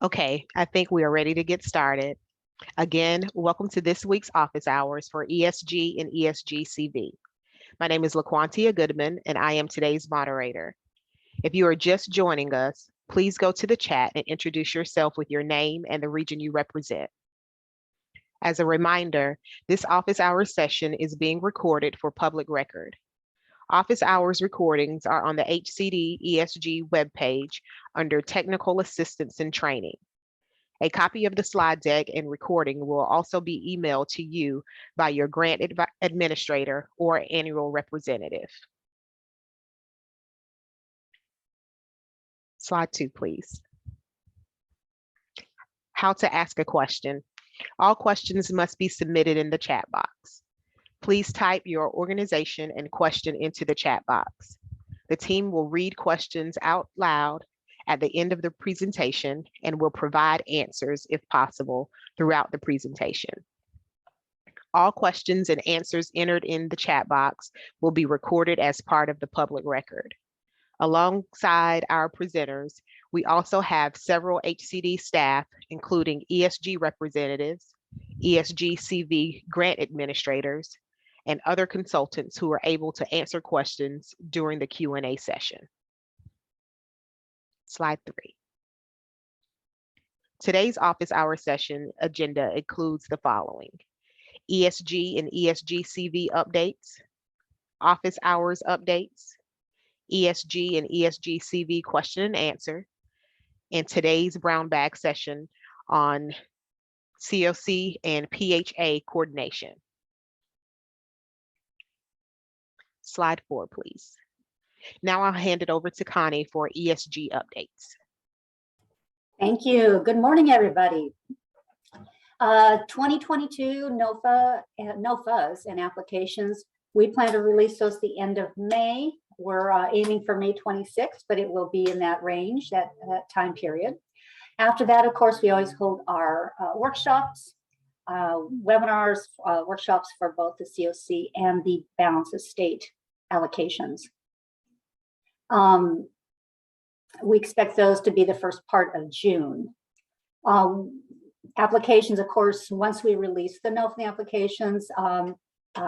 Okay, I think we are ready to get started. Again, welcome to this week's office hours for ESG and ESG-CV. My name is LaQuantia Goodman, and I am today's moderator. If you are just joining us, please go to the chat and introduce yourself with your name and the region you represent. As a reminder, this office hours session is being recorded for public record. Office hours recordings are on the HCD ESG webpage under Technical Assistance and Training. A copy of the slide deck and recording will also be emailed to you by your grant administrator or annual representative. Slide 2, please. How to ask a question. All questions must be submitted in the chat box. Please type your organization and question into the chat box. The team will read questions out loud at the end of the presentation and will provide answers, if possible, throughout the presentation. All questions and answers entered in the chat box will be recorded as part of the public record. Alongside our presenters, we also have several HCD staff, including ESG representatives, ESG-CV grant administrators, and other consultants who are able to answer questions during the Q&A session. Slide 3. Today's office hour session agenda includes the following: ESG and ESG-CV updates, office hours updates, ESG and ESG-CV question and answer, and today's brown bag session on CoC and PHA coordination. Slide 4, please. Now I'll hand it over to Connie for ESG updates. Thank you. Good morning, everybody. 2022 NOFAs and applications, we plan to release those the end of May. We're aiming for May 26th, but it will be in that range, that time period. After that, of course, we always hold our workshops, webinars, workshops for both the CoC and the balance of state allocations. We expect those to be the first part of June. Applications, of course, once we release the NOFA applications,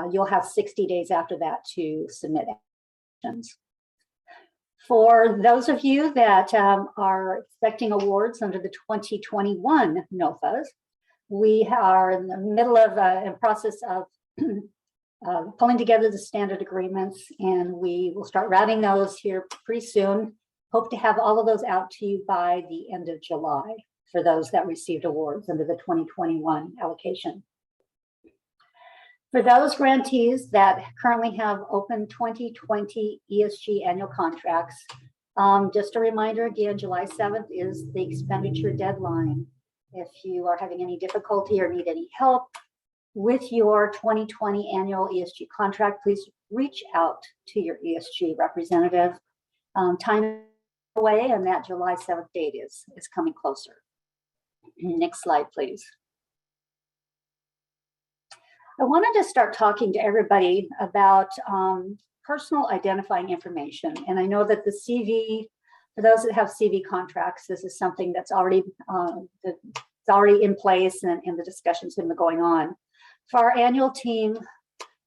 you'll have 60 days after that to submit applications. For those of you that are expecting awards under the 2021 NOFAs, we are in the middle of a process of pulling together the standard agreements, and we will start routing those here pretty soon. Hope to have all of those out to you by the end of July for those that received awards under the 2021 allocation. For those grantees that currently have open 2020 ESG annual contracts, just a reminder again, July 7th is the expenditure deadline. If you are having any difficulty or need any help with your 2020 annual ESG contract, please reach out to your ESG representative. Time away, and that July 7th date is coming closer. Next slide, please. I wanted to start talking to everybody about personal identifying information. And I know that the CV, for those that have CV contracts, this is something that's already in place, and the discussions have been going on. For our annual team,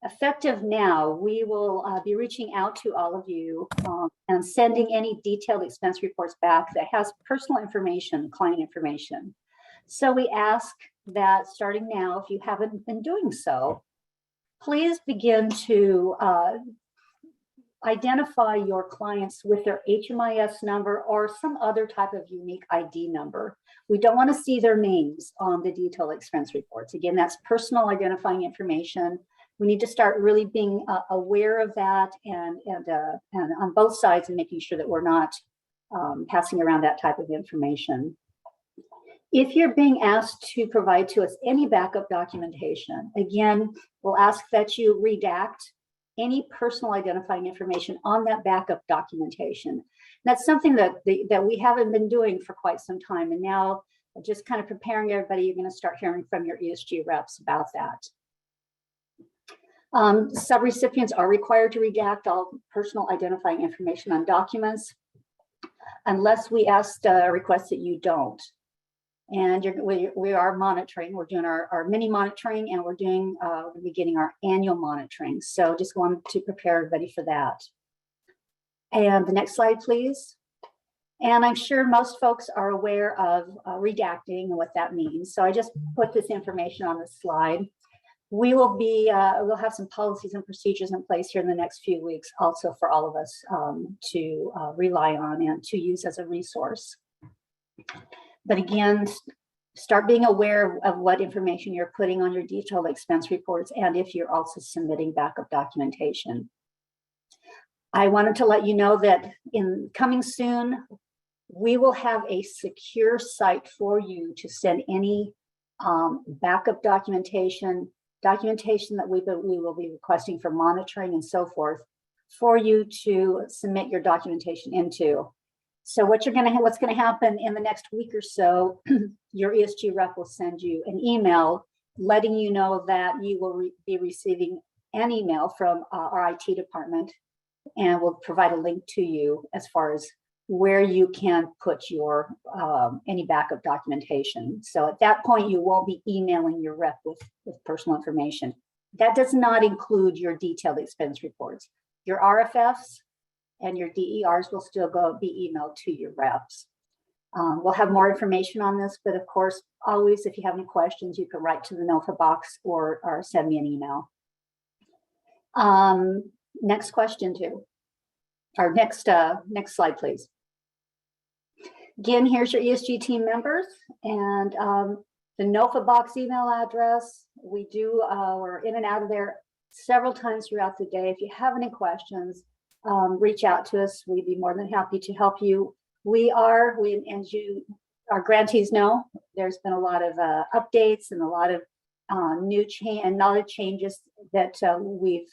effective now, we will be reaching out to all of you and sending any detailed expense reports back that has personal information, client information. So we ask that starting now, if you haven't been doing so, please begin to identify your clients with their HMIS number or some other type of unique ID number. We don't want to see their names on the detailed expense reports. Again, that's personal identifying information. We need to start really being aware of that and on both sides, and making sure that we're not passing around that type of information. If you're being asked to provide to us any backup documentation, again, we'll ask that you redact any personal identifying information on that backup documentation. That's something that we haven't been doing for quite some time, and now just kind of preparing everybody, you're going to start hearing from your ESG reps about that. Subrecipients are required to redact all personal identifying information on documents, unless we ask request that you don't. And we are monitoring. We're doing our mini monitoring, and we'll be getting our annual monitoring. So just wanted to prepare everybody for that. And the next slide, please. And I'm sure most folks are aware of redacting and what that means. So I just put this information on this slide. We'll have some policies and procedures in place here in the next few weeks, also for all of us to rely on and to use as a resource. But again, start being aware of what information you're putting on your detailed expense reports, and if you're also submitting backup documentation. I wanted to let you know that coming soon, we will have a secure site for you to send any backup documentation that we will be requesting for monitoring and so forth, for you to submit your documentation into. So what's going to happen in the next week or so, your ESG rep will send you an email letting you know that you will be receiving an email from our IT department, and we'll provide a link to you as far as where you can put your any backup documentation. So at that point, you won't be emailing your rep with personal information. That does not include your detailed expense reports. Your RFFs and your DERs will still be emailed to your reps. We'll have more information on this, but of course, always, if you have any questions, you can write to the NOFA box or send me an email. Next question too. Our next slide, please. Again, here's your ESG team members and the NOFA box email address. We're in and out of there several times throughout the day. If you have any questions, reach out to us. We'd be more than happy to help you. Our grantees know, there's been a lot of updates and a lot of changes that we've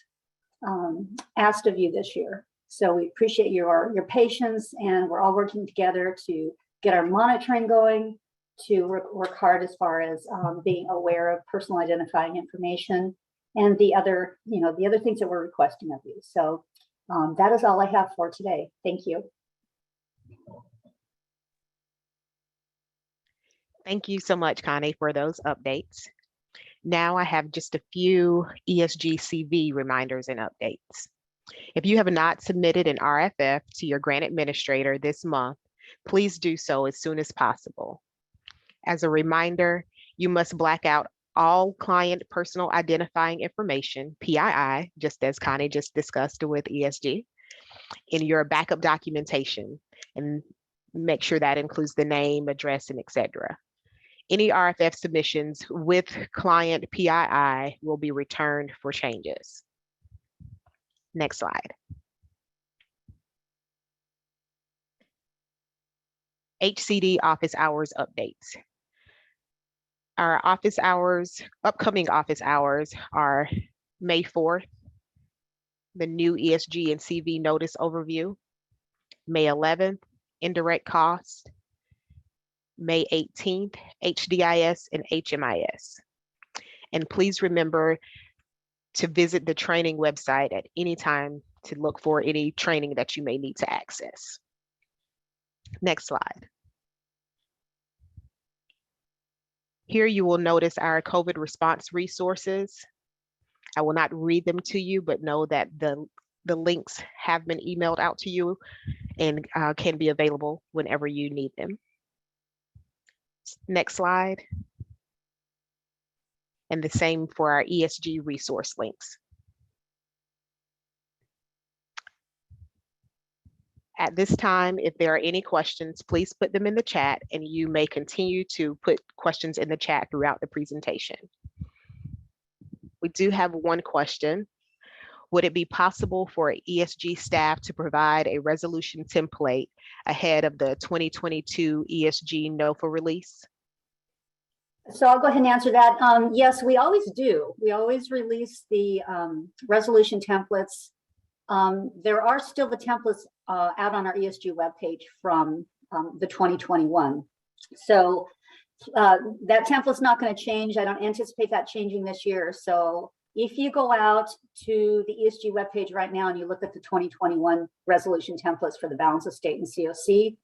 asked of you this year. So we appreciate your patience, and we're all working together to get our monitoring going, to work hard as far as being aware of personal identifying information and the other things that we're requesting of you. So that is all I have for today. Thank you. Thank you so much, Connie, for those updates. Now I have just a few ESG CV reminders and updates. If you have not submitted an RFF to your grant administrator this month, please do so as soon as possible. As a reminder, you must black out all client personal identifying information, PII, just as Connie just discussed with ESG, in your backup documentation, and make sure that includes the name, address, and etc. Any RFF submissions with client PII will be returned for changes. Next slide. HCD office hours updates. Our upcoming office hours are May 4th, the new ESG and CV notice overview. May 11th, indirect cost. May 18th, HDIS and HMIS. And please remember to visit the training website at any time to look for any training that you may need to access. Next slide. Here you will notice our COVID response resources. I will not read them to you, but know that the links have been emailed out to you and can be available whenever you need them. Next slide. And the same for our ESG resource links. At this time, if there are any questions, please put them in the chat, and you may continue to put questions in the chat throughout the presentation. We do have one question. Would it be possible for ESG staff to provide a resolution template ahead of the 2022 ESG NOFA release? So I'll go ahead and answer that. Yes, we always do. We always release the resolution templates. There are still the templates out on our ESG webpage from the 2021. So that template's not going to change. I don't anticipate that changing this year. So if you go out to the ESG webpage right now and you look at the 2021 resolution templates for the balance of state and COC,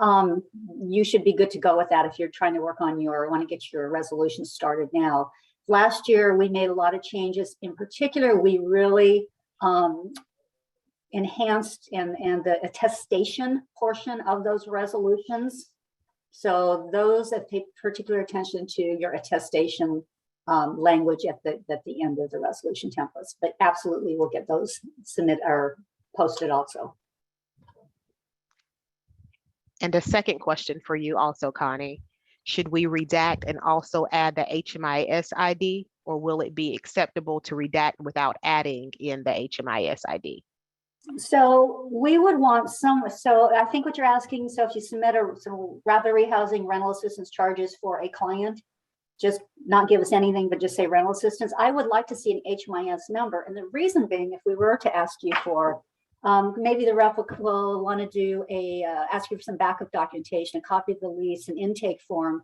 you should be good to go with that if you're trying to work on want to get your resolution started now. Last year, we made a lot of changes. In particular, we really enhanced and the attestation portion of those resolutions. So those that pay particular attention to your attestation language at the end of the resolution templates, but absolutely we'll get those submitted or posted also. And a second question for you also, Connie. Should we redact and also add the HMIS ID, or will it be acceptable to redact without adding in the HMIS ID? So we would want so I think what you're asking, so if you submit some rapid rehousing rental assistance charges for a client, just not give us anything, but just say rental assistance. I would like to see an HMIS number. And the reason being, if we were to ask you for, maybe the rep will want to do ask you for some backup documentation, a copy of the lease, an intake form.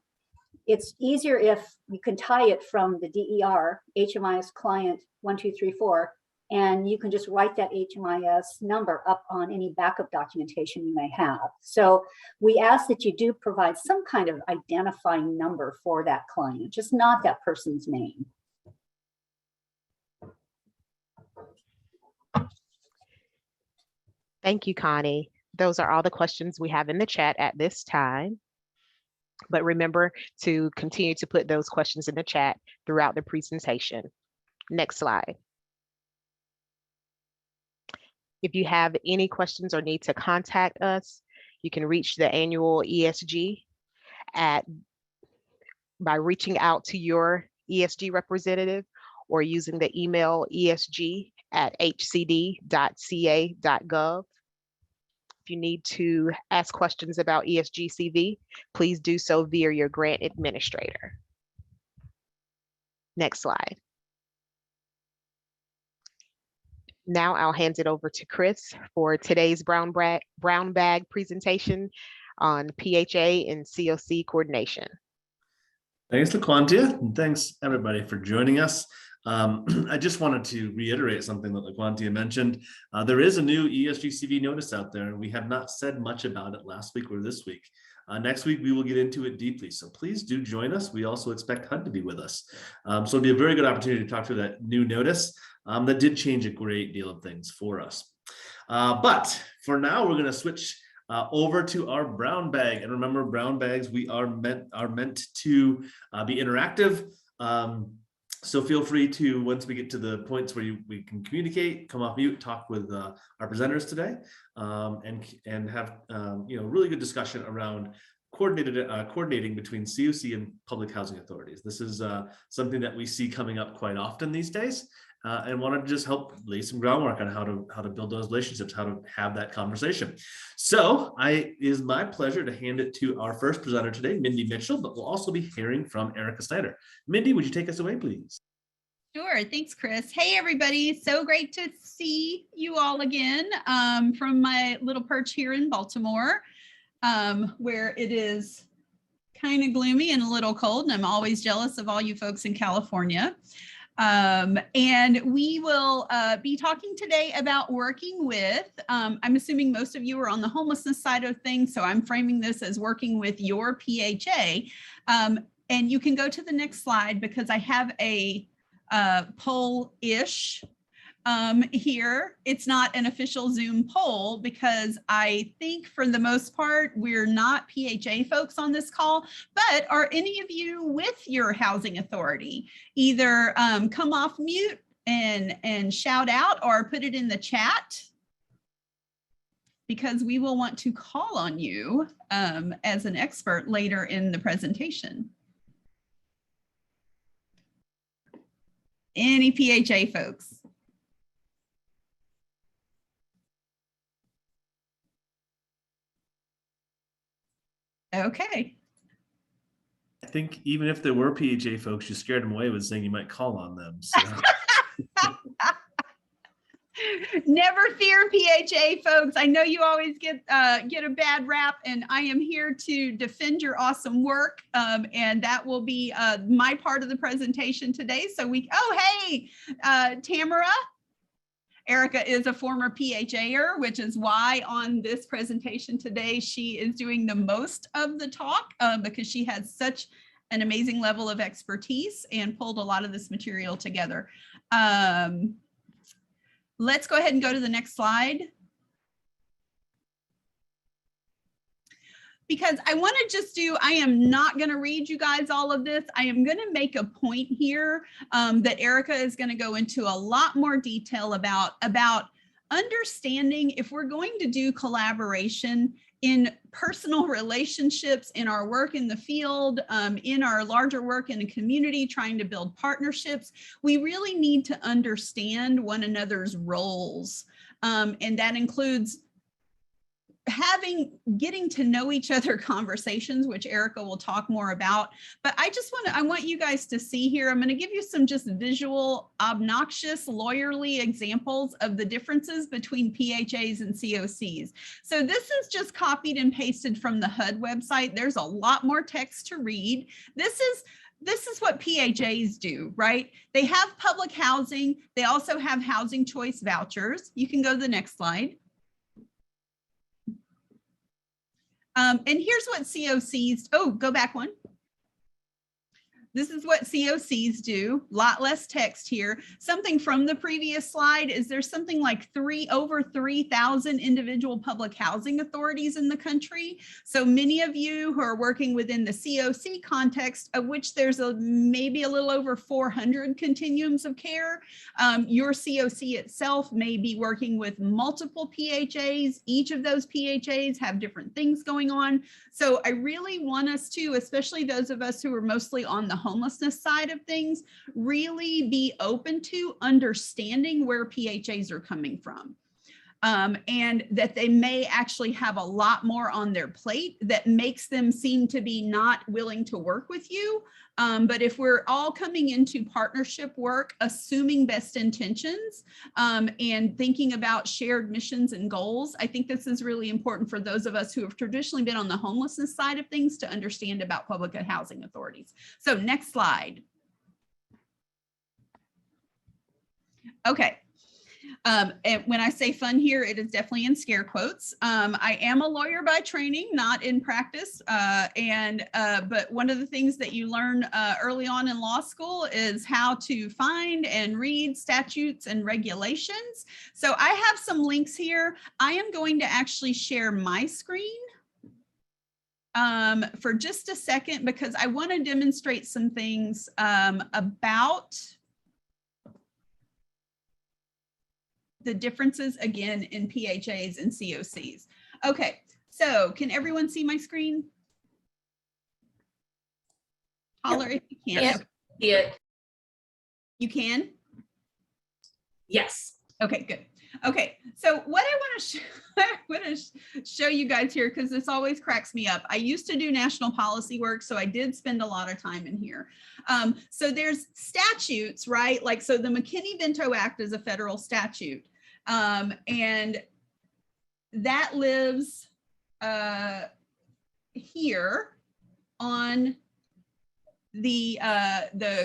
It's easier if you can tie it from the DER, HMIS client 1234, and you can just write that HMIS number up on any backup documentation you may have. So we ask that you do provide some kind of identifying number for that client, just not that person's name. Thank you, Connie. Those are all the questions we have in the chat at this time. But remember to continue to put those questions in the chat throughout the presentation. Next slide. If you have any questions or need to contact us, you can reach the annual ESG by reaching out to your ESG representative or using the email esg@hcd.ca.gov. If you need to ask questions about ESGCV, please do so via your grant administrator. Next slide. Now I'll hand it over to Chris for today's brown bag presentation on PHA and CoC coordination. Thanks, LaQuantia, and thanks everybody for joining us. I just wanted to reiterate something that LaQuantia mentioned. There is a new ESGCV notice out there, and we have not said much about it last week or this week. Next week, we will get into it deeply, so please do join us. We also expect HUD to be with us. So it'll be a very good opportunity to talk through that new notice that did change a great deal of things for us. But for now, we're going to switch over to our brown bag. And remember, brown bags, we are meant to be interactive. So feel free to, once we get to the points where we can communicate, come off mute, talk with our presenters today, and have really good discussion around coordinating between CoC and public housing authorities. This is something that we see coming up quite often these days, and wanted to just help lay some groundwork on how to build those relationships, how to have that conversation. So it is my pleasure to hand it to our first presenter today, Mindy Mitchell, but we'll also be hearing from Erica Snyder. Mindy, would you take us away, please? Sure. Thanks, Chris. Hey, everybody. So great to see you all again from my little perch here in Baltimore, where it is kind of gloomy and a little cold, and I'm always jealous of all you folks in California. And we will be talking today about working with, I'm assuming most of you are on the homelessness side of things, so I'm framing this as working with your PHA. And you can go to the next slide because I have a poll-ish here. It's not an official Zoom poll because I think for the most part, we're not PHA folks on this call, but are any of you with your housing authority? Either come off mute and shout out or put it in the chat, because we will want to call on you as an expert later in the presentation. Any PHA folks? Okay. I think even if there were PHA folks, you scared them away with saying you might call on them. So. Never fear, PHA folks. I know you always get a bad rap, and I am here to defend your awesome work. And that will be my part of the presentation today. So hey, Tamara. Erica is a former PHA'er, which is why on this presentation today, she is doing the most of the talk because she has such an amazing level of expertise and pulled a lot of this material together. Let's go ahead and go to the next slide. Because I want to just I am not going to read you guys all of this. I am going to make a point here that Erica is going to go into a lot more detail about understanding if we're going to do collaboration in personal relationships, in our work in the field, in our larger work in the community, trying to build partnerships, we really need to understand one another's roles. And that includes getting to know each other conversations, which Erica will talk more about. But I want you guys to see here, I'm going to give you some just visual, obnoxious, lawyerly examples of the differences between PHAs and CoCs. So this is just copied and pasted from the HUD website. There's a lot more text to read. This is what PHAs do, right? They have public housing. They also have housing choice vouchers. You can go to the next slide. And here's what CoCs, go back one. This is what CoCs do, a lot less text here. Something from the previous slide is there's something like over 3,000 individual public housing authorities in the country. So many of you who are working within the CoC context, of which there's maybe a little over 400 continuums of care. Your CoC itself may be working with multiple PHAs. Each of those PHAs have different things going on. So I really want us to, especially those of us who are mostly on the homelessness side of things, really be open to understanding where PHAs are coming from. And that they may actually have a lot more on their plate that makes them seem to be not willing to work with you. But if we're all coming into partnership work, assuming best intentions and thinking about shared missions and goals, I think this is really important for those of us who have traditionally been on the homelessness side of things to understand about public housing authorities. So next slide. Okay. And when I say fun here, it is definitely in scare quotes. I am a lawyer by training, not in practice. But one of the things that you learn early on in law school is how to find and read statutes and regulations. So I have some links here. I am going to actually share my screen for just a second because I want to demonstrate some things about the differences again in PHAs and CoCs. Okay, so can everyone see my screen? Holler if you can. Yeah. You can? Yes. Okay, good. Okay, so what I want to show you guys here, because this always cracks me up. I used to do national policy work, so I did spend a lot of time in here. So there's statutes, right? Like, so the McKinney-Vento Act is a federal statute. And that lives here on the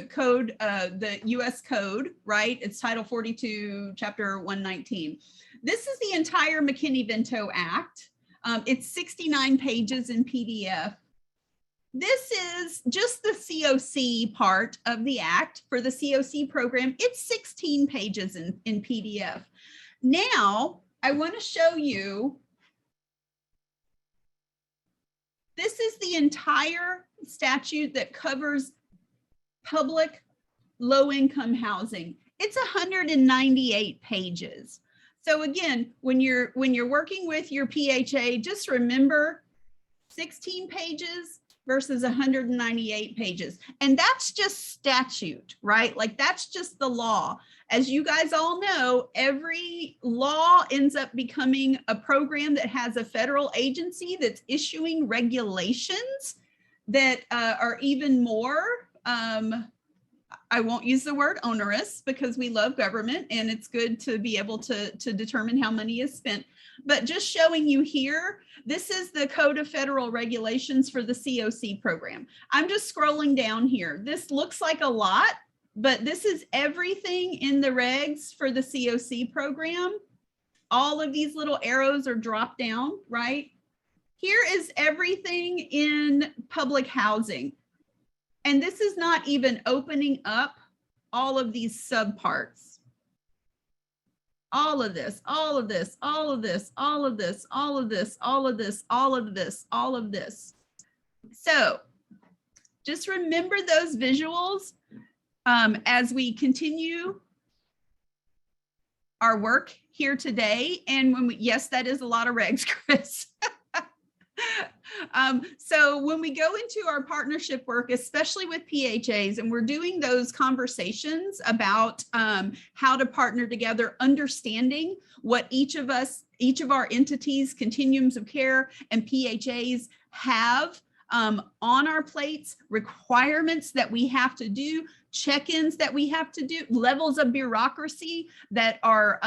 code, the US code, right? It's Title 42, Chapter 119. This is the entire McKinney-Vento Act. It's 69 pages in PDF. This is just the CoC part of the Act for the CoC program. It's 16 pages in PDF. Now, I want to show you, this is the entire statute that covers public low-income housing. It's 198 pages. So again, when you're working with your PHA, just remember 16 pages versus 198 pages. And that's just statute, right? Like that's just the law. As you guys all know, every law ends up becoming a program that has a federal agency that's issuing regulations that are even more, I won't use the word onerous because we love government and it's good to be able to determine how money is spent. But just showing you here, this is the Code of Federal Regulations for the CoC program. I'm just scrolling down here. This looks like a lot, but this is everything in the regs for the CoC program. All of these little arrows are dropped down, right? Here is everything in public housing. And this is not even opening up all of these subparts. All of this, all of this, all of this, all of this, all of this, all of this, all of this, all of this. So just remember those visuals as we continue our work here today. And when we, yes, that is a lot of regs, Chris. So when we go into our partnership work, especially with PHAs, and we're doing those conversations about how to partner together, understanding what each of our entities, continuums of care and PHAs have on our plates, requirements that we have to do, check-ins that we have to do, levels of bureaucracy that are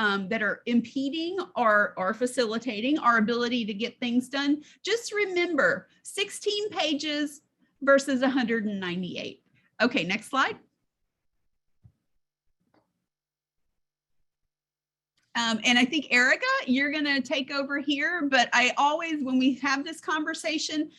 impeding or facilitating our ability to get things done. Just remember, 16 pages versus 198. Okay, next slide. And I think, Erica, you're going to take over here. But I always, when we have this conversation,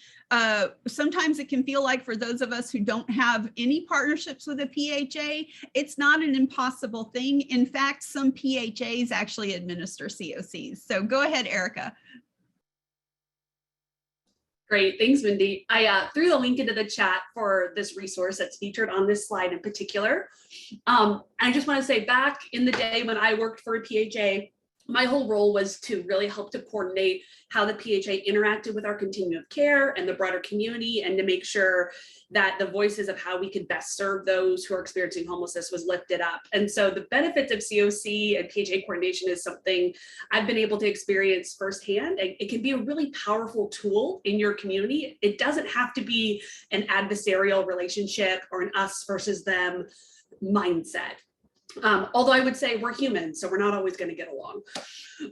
sometimes it can feel like for those of us who don't have any partnerships with a PHA, it's not an impossible thing. In fact, some PHAs actually administer CoCs. So go ahead, Erica. Great, thanks, Mindy. I threw the link into the chat for this resource that's featured on this slide in particular. I just want to say, back in the day when I worked for a PHA, my whole role was to really help to coordinate how the PHA interacted with our continuum of care and the broader community, and to make sure that the voices of how we could best serve those who are experiencing homelessness was lifted up. And so the benefits of CoC and PHA coordination is something I've been able to experience firsthand. And it can be a really powerful tool in your community. It doesn't have to be an adversarial relationship or an us versus them mindset. Although I would say we're human, so we're not always going to get along.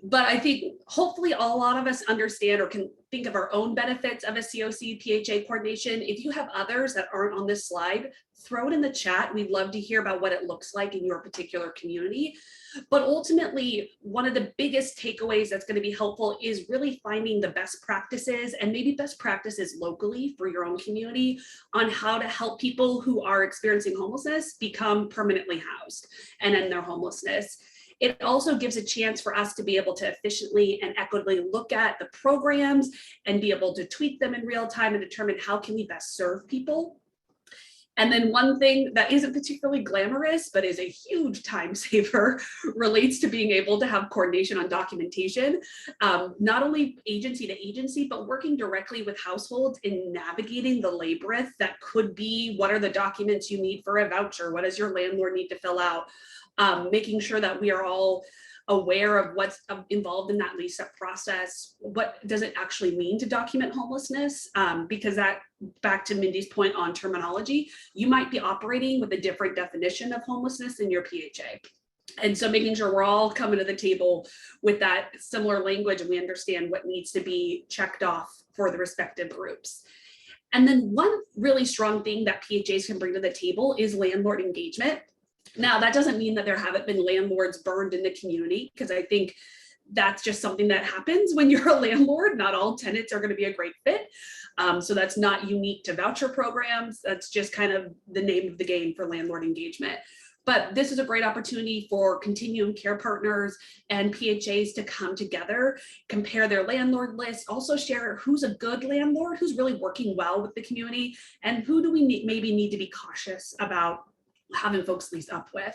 But I think hopefully a lot of us understand or can think of our own benefits of a CoC PHA coordination. If you have others that aren't on this slide, throw it in the chat. We'd love to hear about what it looks like in your particular community. But ultimately, one of the biggest takeaways that's going to be helpful is really finding the best practices, and maybe best practices locally for your own community, on how to help people who are experiencing homelessness become permanently housed and end their homelessness. It also gives a chance for us to be able to efficiently and equitably look at the programs and be able to tweak them in real time and determine how can we best serve people. And then one thing that isn't particularly glamorous, but is a huge time saver, relates to being able to have coordination on documentation, not only agency to agency, but working directly with households in navigating the labyrinth that could be, what are the documents you need for a voucher? What does your landlord need to fill out? Making sure that we are all aware of what's involved in that lease up process. What does it actually mean to document homelessness? Because that, back to Mindy's point on terminology, you might be operating with a different definition of homelessness in your PHA. And so making sure we're all coming to the table with that similar language and we understand what needs to be checked off for the respective groups. And then one really strong thing that PHAs can bring to the table is landlord engagement. Now, that doesn't mean that there haven't been landlords burned in the community, because I think that's just something that happens when you're a landlord. Not all tenants are going to be a great fit. So that's not unique to voucher programs. That's just kind of the name of the game for landlord engagement. But this is a great opportunity for continuum care partners and PHAs to come together, compare their landlord list, also share who's a good landlord, who's really working well with the community, and who do we maybe need to be cautious about having folks lease up with.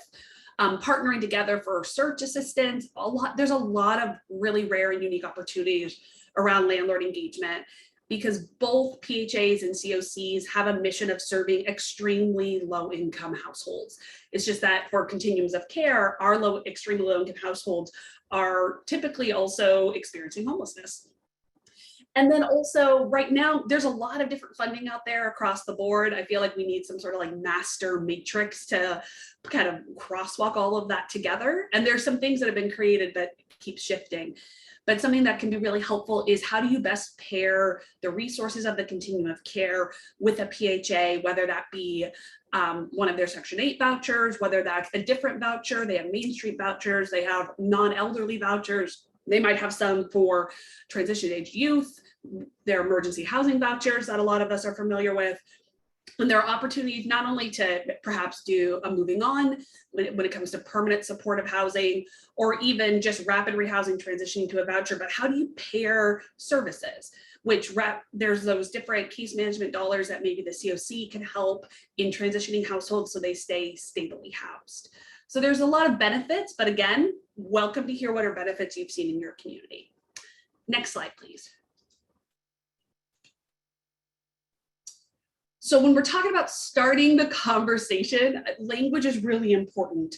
Partnering together for search assistance, there's a lot of really rare and unique opportunities around landlord engagement, because both PHAs and CoCs have a mission of serving extremely low income households. It's just that for continuums of care, our extremely low income households are typically also experiencing homelessness. And then also right now, there's a lot of different funding out there across the board. I feel like we need some sort of like master matrix to kind of crosswalk all of that together. And there's some things that have been created that keep shifting. But something that can be really helpful is how do you best pair the resources of the continuum of care with a PHA, whether that be one of their Section 8 vouchers, whether that's a different voucher. They have Main Street vouchers, they have non-elderly vouchers. They might have some for transition age youth, their emergency housing vouchers that a lot of us are familiar with. And there are opportunities not only to perhaps do a moving on when it comes to permanent supportive housing, or even just rapid rehousing transitioning to a voucher, but how do you pair services? There's those different case management dollars that maybe the CoC can help in transitioning households so they stay stably housed. So there's a lot of benefits, but again, welcome to hear what are benefits you've seen in your community. Next slide, please. So when we're talking about starting the conversation, language is really important.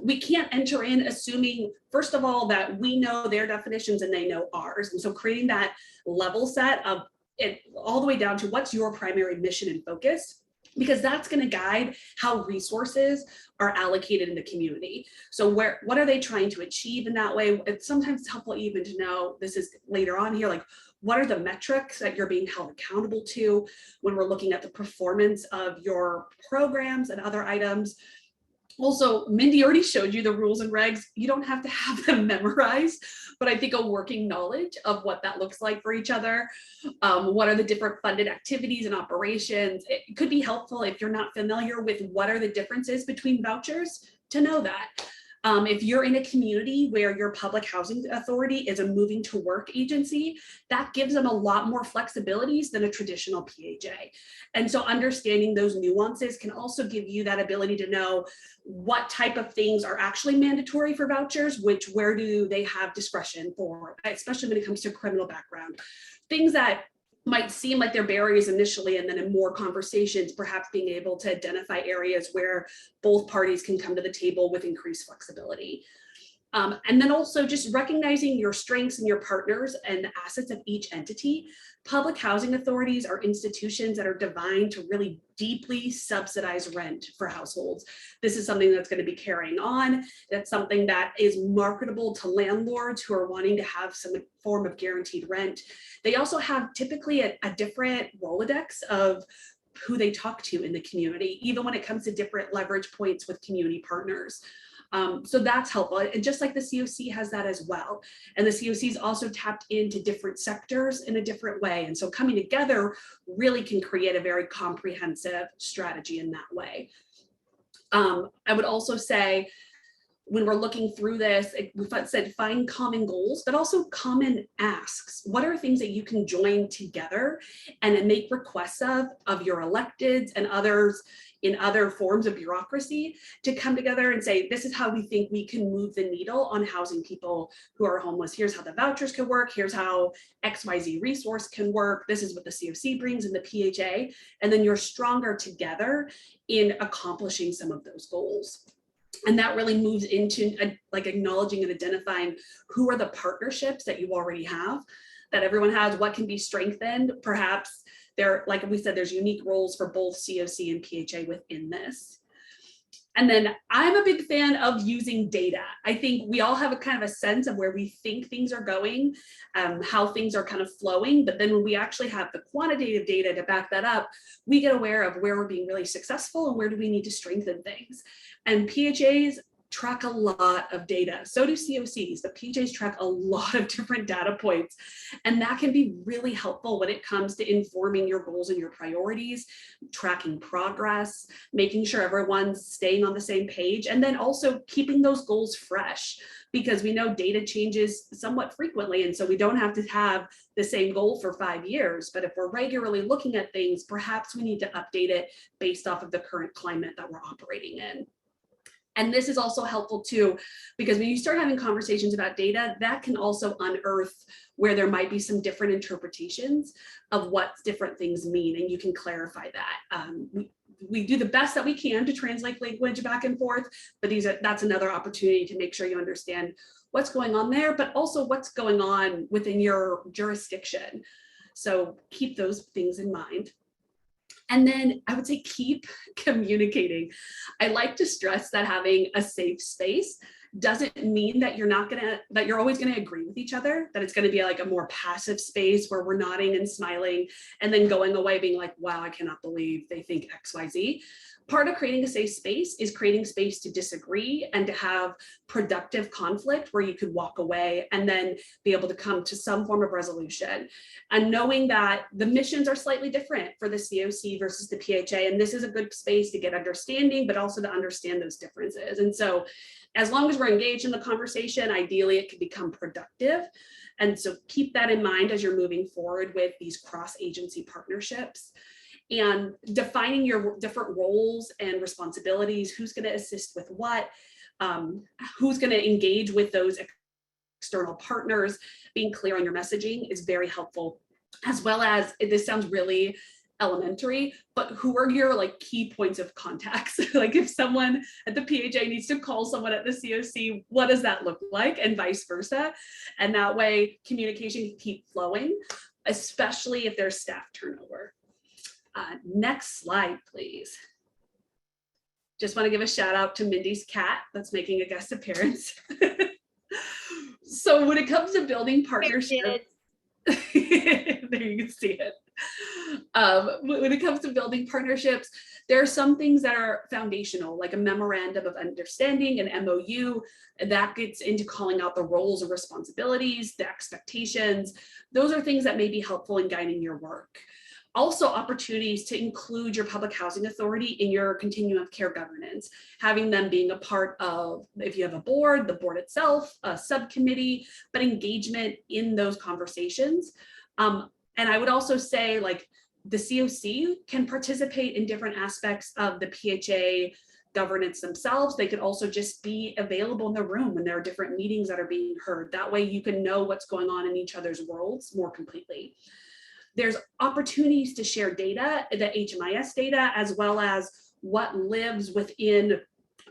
We can't enter in assuming, first of all, that we know their definitions and they know ours. And so creating that level set of it all the way down to what's your primary mission and focus, because that's going to guide how resources are allocated in the community. So what are they trying to achieve in that way? It's sometimes helpful even to know, this is later on here, like what are the metrics that you're being held accountable to when we're looking at the performance of your programs and other items. Also, Mindy already showed you the rules and regs. You don't have to have them memorized, but I think a working knowledge of what that looks like for each other. What are the different funded activities and operations? It could be helpful if you're not familiar with what are the differences between vouchers to know that. If you're in a community where your public housing authority is a moving to work agency, that gives them a lot more flexibilities than a traditional PHA. And so understanding those nuances can also give you that ability to know what type of things are actually mandatory for vouchers, where do they have discretion for, especially when it comes to criminal background. Things that might seem like they're barriers initially, and then in more conversations, perhaps being able to identify areas where both parties can come to the table with increased flexibility. And then also just recognizing your strengths and your partners and the assets of each entity. Public housing authorities are institutions that are designed to really deeply subsidize rent for households. This is something that's going to be carrying on. That's something that is marketable to landlords who are wanting to have some form of guaranteed rent. They also have typically a different Rolodex of who they talk to in the community, even when it comes to different leverage points with community partners. So that's helpful. And just like the CoC has that as well. And the CoC is also tapped into different sectors in a different way. And so coming together really can create a very comprehensive strategy in that way. I would also say, when we're looking through this, we said find common goals, but also common asks. What are things that you can join together and then make requests of your electeds and others in other forms of bureaucracy to come together and say, this is how we think we can move the needle on housing people who are homeless. Here's how the vouchers can work. Here's how XYZ resource can work. This is what the CoC brings in the PHA. And then you're stronger together in accomplishing some of those goals. And that really moves into like acknowledging and identifying who are the partnerships that you already have, that everyone has, what can be strengthened. Perhaps there, like we said, there's unique roles for both CoC and PHA within this. And then I'm a big fan of using data. I think we all have a kind of a sense of where we think things are going, how things are kind of flowing. But then when we actually have the quantitative data to back that up, we get aware of where we're being really successful and where do we need to strengthen things. And PHAs track a lot of data. So do CoCs, but PHAs track a lot of different data points. And that can be really helpful when it comes to informing your goals and your priorities, tracking progress, making sure everyone's staying on the same page, and then also keeping those goals fresh, because we know data changes somewhat frequently. And so we don't have to have the same goal for 5 years, but if we're regularly looking at things, perhaps we need to update it based off of the current climate that we're operating in. And this is also helpful too, because when you start having conversations about data, that can also unearth where there might be some different interpretations of what different things mean, and you can clarify that. We do the best that we can to translate language back and forth, but that's another opportunity to make sure you understand what's going on there, but also what's going on within your jurisdiction. So keep those things in mind. And then I would say keep communicating. I like to stress that having a safe space doesn't mean that you're always gonna agree with each other, that it's gonna be like a more passive space where we're nodding and smiling and then going away being like, wow, I cannot believe they think XYZ. Part of creating a safe space is creating space to disagree and to have productive conflict where you could walk away and then be able to come to some form of resolution. And knowing that the missions are slightly different for the CoC versus the PHA, and this is a good space to get understanding, but also to understand those differences. And so as long as we're engaged in the conversation, ideally it can become productive. And so keep that in mind as you're moving forward with these cross-agency partnerships. And defining your different roles and responsibilities, who's going to assist with what, who's going to engage with those external partners, being clear on your messaging is very helpful, as well as, this sounds really elementary, but who are your like key points of contacts? Like if someone at the PHA needs to call someone at the CoC, what does that look like, and vice versa? And that way communication can keep flowing, especially if there's staff turnover. Next slide, please. Just want to give a shout out to Mindy's cat that's making a guest appearance. So when it comes to building partnerships, there you can see it. When it comes to building partnerships, there are some things that are foundational, like a memorandum of understanding, an MOU, that gets into calling out the roles and responsibilities, the expectations. Those are things that may be helpful in guiding your work. Also opportunities to include your public housing authority in your continuum of care governance, having them being a part of, if you have a board, the board itself, a subcommittee, but engagement in those conversations. And I would also say like the CoC can participate in different aspects of the PHA governance themselves. They could also just be available in the room when there are different meetings that are being heard. That way you can know what's going on in each other's worlds more completely. There's opportunities to share data, the HMIS data, as well as what lives within,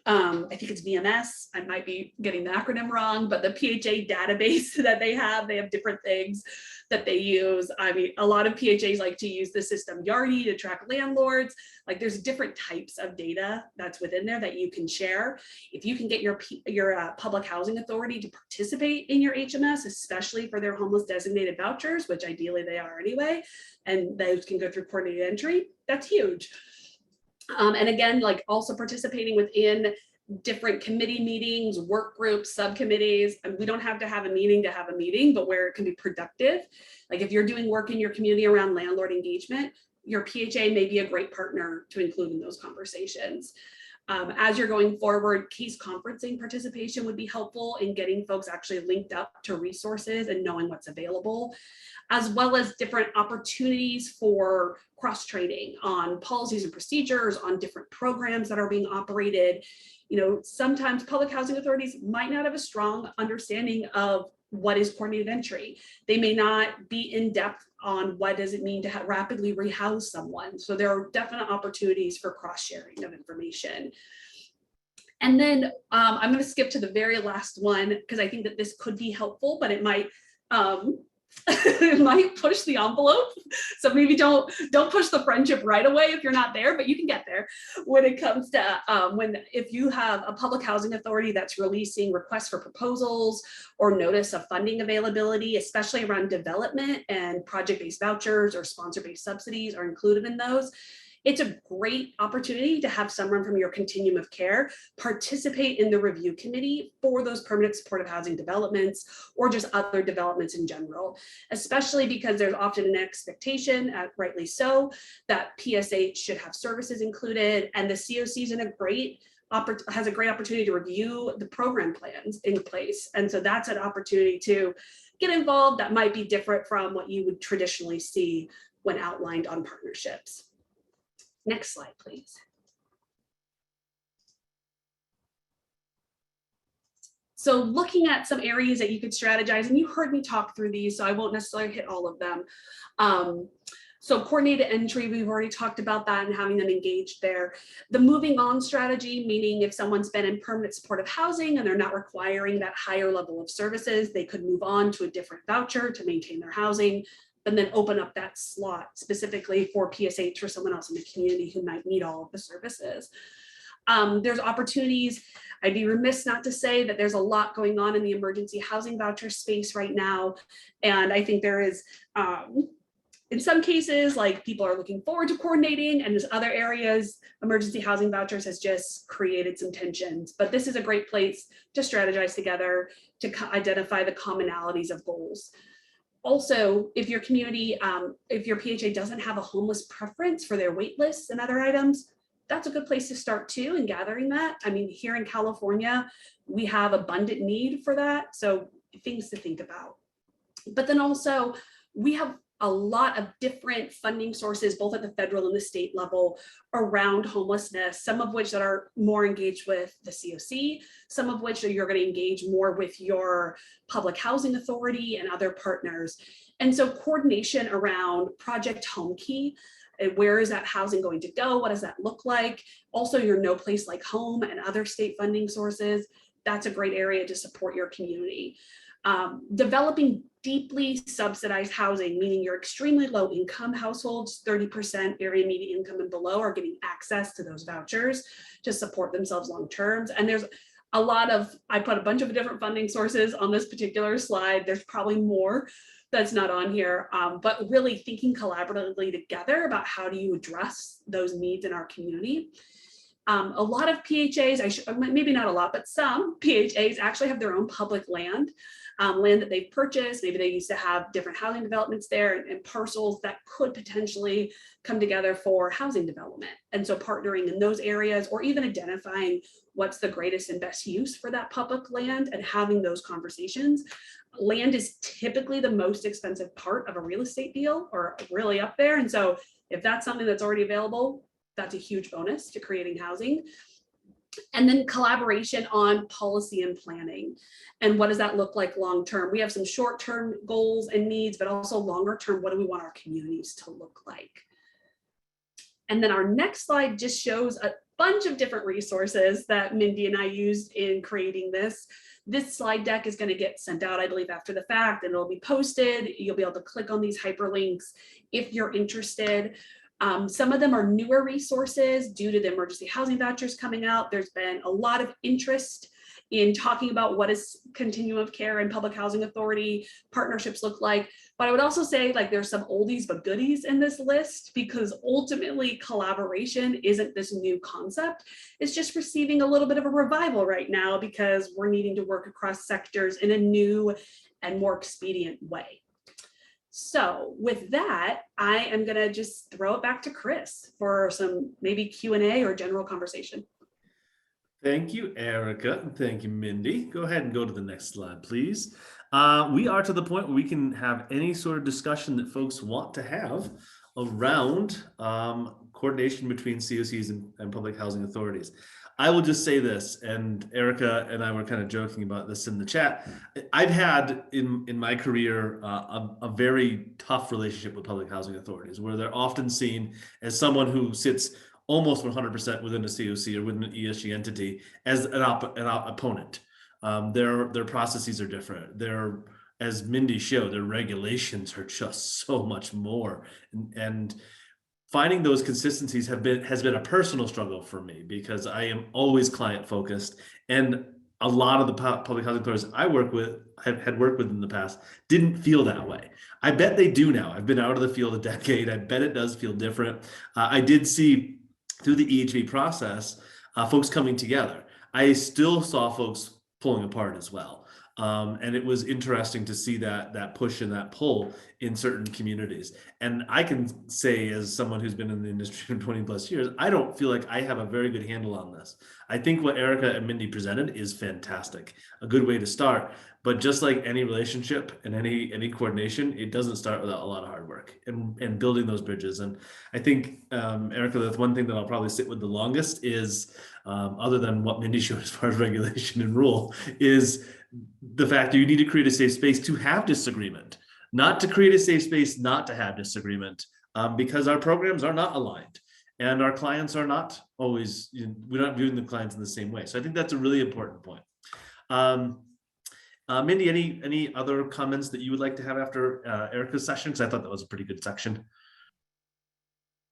I think it's VMS, I might be getting the acronym wrong, but the PHA database that they have different things that they use. I mean, a lot of PHAs like to use the system Yardi to track landlords. Like there's different types of data that's within there that you can share. If you can get your public housing authority to participate in your HMS, especially for their homeless designated vouchers, which ideally they are anyway, and those can go through coordinated entry, that's huge. And again, like also participating within different committee meetings, work groups, subcommittees. And we don't have to have a meeting, but where it can be productive. Like if you're doing work in your community around landlord engagement, your PHA may be a great partner to include in those conversations. As you're going forward, case conferencing participation would be helpful in getting folks actually linked up to resources and knowing what's available, as well as different opportunities for cross-training on policies and procedures, on different programs that are being operated. You know, sometimes public housing authorities might not have a strong understanding of what is coordinated entry. They may not be in depth on what does it mean to rapidly rehouse someone. So there are definite opportunities for cross-sharing of information. And then I'm going to skip to the very last one because I think that this could be helpful, but it might it might push the envelope. So maybe don't push the friendship right away if you're not there, but you can get there when it comes to if you have a public housing authority that's releasing requests for proposals or notice of funding availability, especially around development, and project-based vouchers or sponsor-based subsidies are included in those. It's a great opportunity to have someone from your continuum of care participate in the review committee for those permanent supportive housing developments or just other developments in general, especially because there's often an expectation, rightly so, that PSH should have services included, and the CoC is has a great opportunity to review the program plans in place. And so that's an opportunity to get involved that might be different from what you would traditionally see when outlined on partnerships. Next slide, please. So looking at some areas that you could strategize, and you heard me talk through these, so I won't necessarily hit all of them. So coordinated entry, we've already talked about that and having them engaged there. The moving on strategy, meaning if someone's been in permanent supportive housing and they're not requiring that higher level of services, they could move on to a different voucher to maintain their housing, and then open up that slot specifically for PSH or someone else in the community who might need all of the services. There's opportunities. I'd be remiss not to say that there's a lot going on in the emergency housing voucher space right now. And I think there is, in some cases, like people are looking forward to coordinating, and in other areas, emergency housing vouchers has just created some tensions. But this is a great place to strategize together, to identify the commonalities of goals. Also, if your community, if your PHA doesn't have a homeless preference for their wait lists and other items, that's a good place to start too in gathering that. I mean, here in California, we have abundant need for that. So things to think about. But then also, we have a lot of different funding sources, both at the federal and the state level, around homelessness, some of which that are more engaged with the CoC, some of which you're going to engage more with your public housing authority and other partners. And so coordination around Project Home Key, where is that housing going to go? What does that look like? Also, your No Place Like Home and other state funding sources, that's a great area to support your community. Developing deeply subsidized housing, meaning your extremely low income households, 30% area median income and below, are getting access to those vouchers to support themselves long term. And there's a lot of, I put a bunch of different funding sources on this particular slide. There's probably more that's not on here, but really thinking collaboratively together about how do you address those needs in our community. A lot of PHAs, maybe not a lot, but some PHAs actually have their own public land. Land that they've purchased. Maybe they used to have different housing developments there and parcels that could potentially come together for housing development. And so partnering in those areas, or even identifying what's the greatest and best use for that public land and having those conversations. Land is typically the most expensive part of a real estate deal, or really up there. And so if that's something that's already available, that's a huge bonus to creating housing. And then collaboration on policy and planning. And what does that look like long-term? We have some short-term goals and needs, but also longer-term, what do we want our communities to look like? And then our next slide just shows a bunch of different resources that Mindy and I used in creating this. This slide deck is going to get sent out, I believe, after the fact, and it'll be posted. You'll be able to click on these hyperlinks if you're interested. Some of them are newer resources due to the emergency housing vouchers coming out. There's been a lot of interest in talking about what is continuum of care and public housing authority partnerships look like. But I would also say, like, there's some oldies but goodies in this list, because ultimately collaboration isn't this new concept. It's just receiving a little bit of a revival right now because we're needing to work across sectors in a new and more expedient way. So with that, I am going to just throw it back to Chris for some maybe Q&A or general conversation. Thank you, Erica, and thank you, Mindy. Go ahead and go to the next slide, please. We are to the point where we can have any sort of discussion that folks want to have around coordination between CoCs and public housing authorities. I will just say this, and Erica and I were kind of joking about this in the chat. I've had in my career a very tough relationship with public housing authorities, where they're often seen as someone who sits almost 100% within a CoC or within an ESG entity as an opponent. Their processes are different. As Mindy showed, their regulations are just so much more, and finding those consistencies has been a personal struggle for me, because I am always client focused, and a lot of the public housing authorities I had worked with in the past didn't feel that way. I bet they do now. I've been out of the field a decade. I bet it does feel different. I did see through the EHV process folks coming together. I still saw folks pulling apart as well. And it was interesting to see that push and that pull in certain communities. And I can say, as someone who's been in the industry for 20 plus years, I don't feel like I have a very good handle on this. I think what Erica and Mindy presented is fantastic, a good way to start. But just like any relationship and any coordination, it doesn't start without a lot of hard work and building those bridges. And I think, Erica, that's one thing that I'll probably sit with the longest is, other than what Mindy showed as far as regulation and rule, is the fact that you need to create a safe space to have disagreement, not to create a safe space not to have disagreement, because our programs are not aligned and our clients are not always, we're not viewing the clients in the same way. So I think that's a really important point. Mindy, any other comments that you would like to have after Erica's session? Because I thought that was a pretty good section.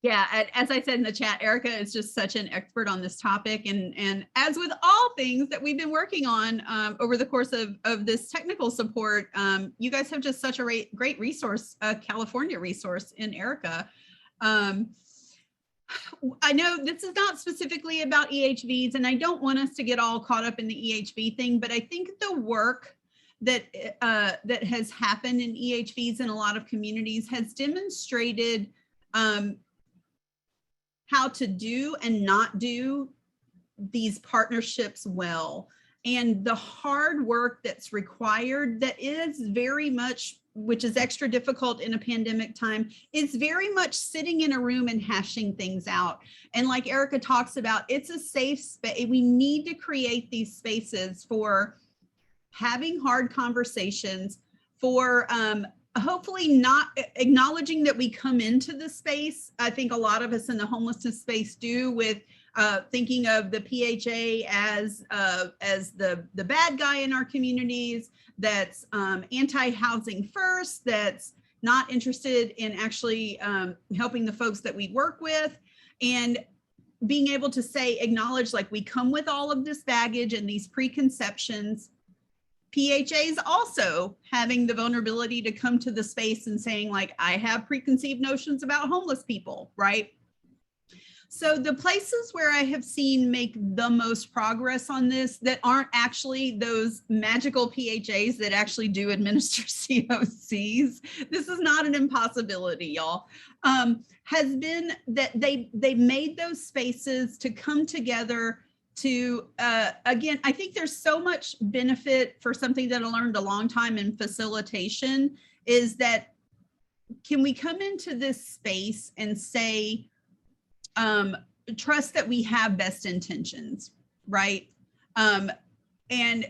Yeah, as I said in the chat, Erica is just such an expert on this topic. And as with all things that we've been working on over the course of this technical support, you guys have just such a great resource, a California resource in Erica. I know this is not specifically about EHVs, and I don't want us to get all caught up in the EHV thing, but I think the work that that has happened in EHVs in a lot of communities has demonstrated how to do and not do these partnerships well, and the hard work that's required that is very much, which is extra difficult in a pandemic time, is very much sitting in a room and hashing things out. And like Erica talks about, it's a safe space. We need to create these spaces for having hard conversations, for hopefully not acknowledging that we come into the space. I think a lot of us in the homelessness space do, with thinking of the PHA as the bad guy in our communities, that's anti-housing first, that's not interested in actually helping the folks that we work with, and being able to say, acknowledge, like, we come with all of this baggage and these preconceptions. PHAs also having the vulnerability to come to the space and saying, like, I have preconceived notions about homeless people, right? So the places where I have seen make the most progress on this, that aren't actually those magical PHAs that actually do administer COCs, this is not an impossibility, y'all, has been that they made those spaces to come together to, again, I think there's so much benefit for something that I learned a long time in facilitation, is that can we come into this space and say, trust that we have best intentions, right? And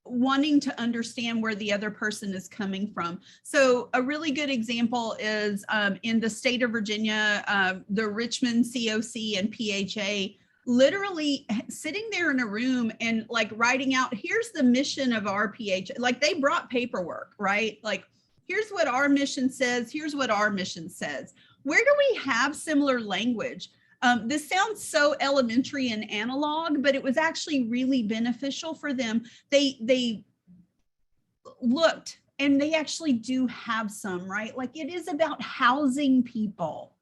wanting to understand where the other person is coming from. So a really good example is in the state of Virginia, the Richmond CoC and PHA literally sitting there in a room and like writing out, here's the mission of our PHA. Like, they brought paperwork, right? Like, here's what our mission says. Here's what our mission says. Where do we have similar language? This sounds so elementary and analog, but it was actually really beneficial for them. They looked, and they actually do have some, right? Like, it is about housing people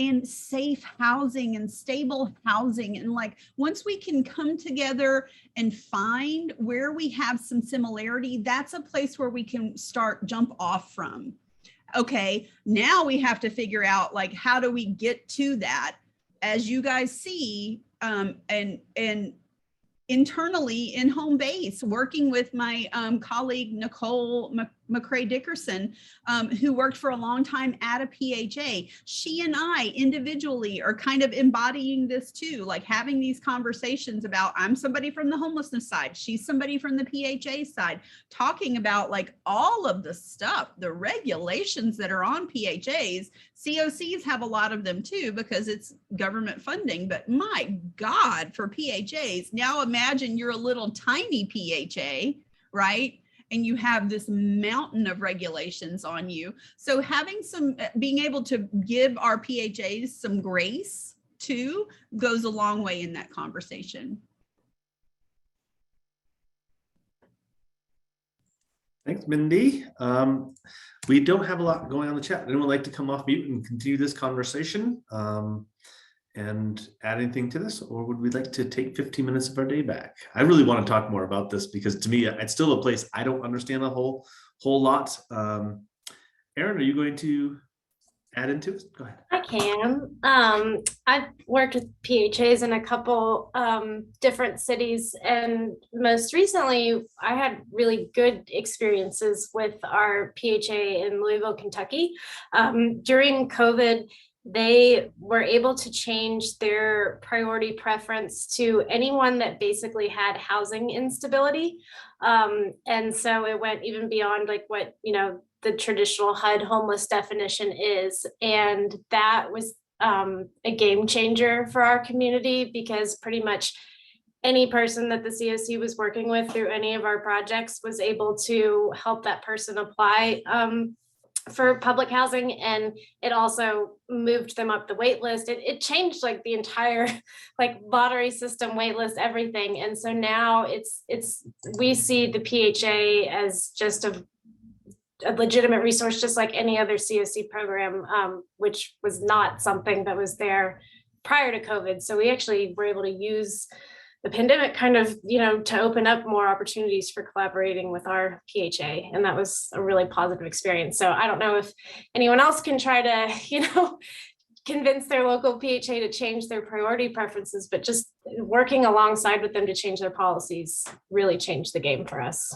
and safe housing and stable housing. And like, once we can come together and find where we have some similarity, that's a place where we can jump off from. Okay, now we have to figure out, like, how do we get to that? As you guys see, and internally in home base, working with my colleague, Nicole McCrae Dickerson, who worked for a long time at a PHA. She and I individually are kind of embodying this too, like having these conversations about, I'm somebody from the homelessness side, she's somebody from the PHA side, talking about like all of the stuff, the regulations that are on PHAs. COCs have a lot of them too, because it's government funding, but my God, for PHAs, now imagine you're a little tiny PHA, right? And you have this mountain of regulations on you. So having being able to give our PHAs some grace too goes a long way in that conversation. Thanks, Mindy. We don't have a lot going on in the chat. Anyone would like to come off mute and continue this conversation and add anything to this, or would we like to take 15 minutes of our day back? I really want to talk more about this, because to me, it's still a place I don't understand a whole lot. Erin, are you going to add into it? Go ahead. I can. I've worked with PHAs in a couple different cities, and most recently I had really good experiences with our PHA in Louisville, Kentucky. During COVID, they were able to change their priority preference to anyone that basically had housing instability. And so it went even beyond like what, the traditional HUD homeless definition is. And that was a game changer for our community, because pretty much any person that the CoC was working with through any of our projects was able to help that person apply for public housing, and it also moved them up the wait list. It changed like the entire like lottery system, wait list, everything. And so now we see the PHA as just a legitimate resource, just like any other CoC program, which was not something that was there prior to COVID. So we actually were able to use the pandemic kind of, to open up more opportunities for collaborating with our PHA. And that was a really positive experience. So I don't know if anyone else can try to, convince their local PHA to change their priority preferences, but just working alongside with them to change their policies really changed the game for us.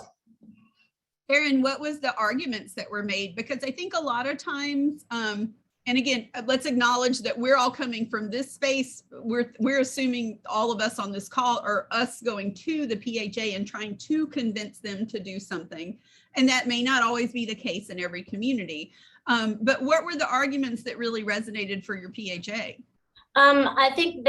Erin, what was the arguments that were made? Because I think a lot of times, and again, let's acknowledge that we're all coming from this space. We're assuming all of us on this call are us going to the PHA and trying to convince them to do something. And that may not always be the case in every community. But what were the arguments that really resonated for your PHA? I think